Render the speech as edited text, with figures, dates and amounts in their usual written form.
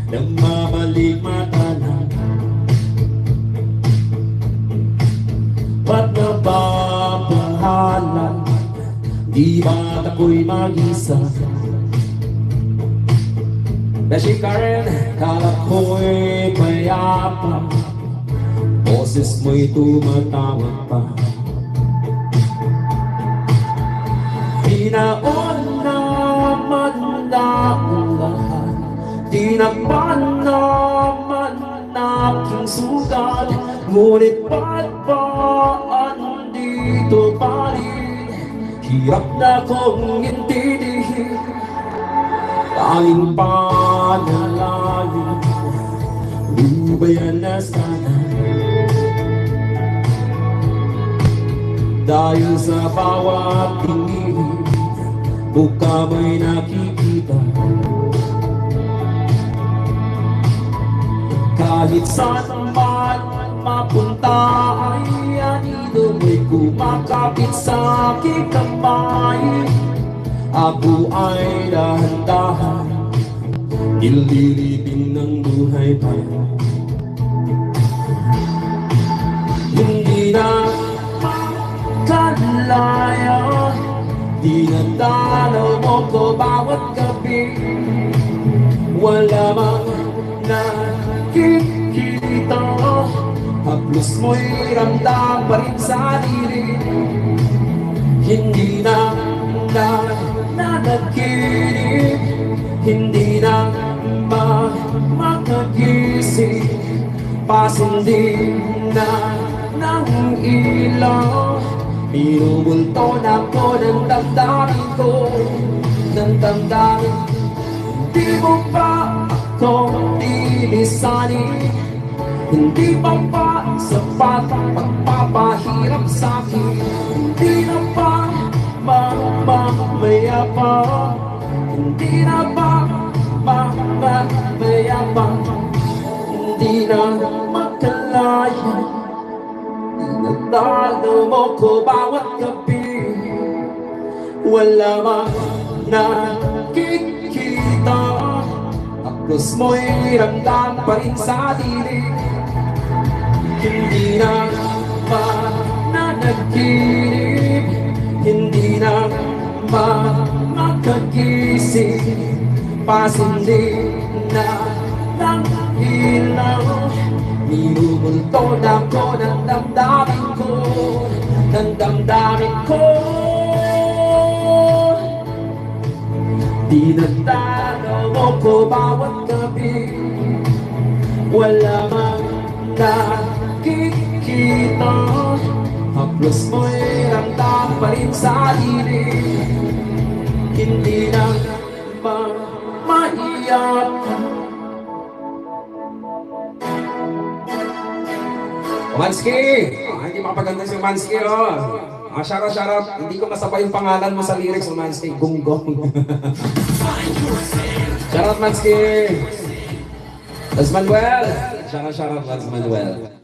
nang mabalik mata na. Ba't na ba pangalan? Di ba't ako'y mag-isa? Beshi Karen, kala ko'y payapa, boses mo'y tumatawag pa. Pinaon naman na ang lahat, tinakpan naman aking sugat, ngunit ba't ba andito pa rin? Hirap na kong intindihin, tanging panalangin, lubayan na sana. Dahil sa bawat tingin, buka mo'y nakikita. Kahit saan man mapunta ay anino mo'y kumakapit sa aking kamay. Ako ay dahan-dahan nililibing ng buhay pa. Hindi na makalaya, dinadalaw mo ko bawat gabi. Wala mang nakikita, haplos mo'y ramdam pa rin sa diri. Hindi na nanaginip, hindi na makagising, pasindi na ng ilaw. Pinubulto na ko ng damdamin ko, ng damdamin. Di mo pa ako tilisanin, hindi pa sapat pagpapahirap sa'kin. Hindi na ba mamamaya pa, hindi na ba mamamaya pa, hindi na makalaya. Dinadalo mo ko bawat gabi, wala mang nakikita, haplos mo'y ramdam pa rin sa diri. Hindi na nanaginip, hindi na makagising, pasindi na ng ilaw. Minumulto na ko ng damdamin ko, ng damdamin ko. Dinadalaw mo ko bawat gabi, wala mang nakikita, haplos mo'y ramdam pa rin sa diri. Hindi na maiyak. Mansky! Hindi makapaganda si Mansky, oh. Shoutout. Hindi ko masabay yung pangalan mo sa lyrics mo, Mansky. Gunggong. Shoutout, Mansky! Las Manuel! Shoutout, Las Manuel.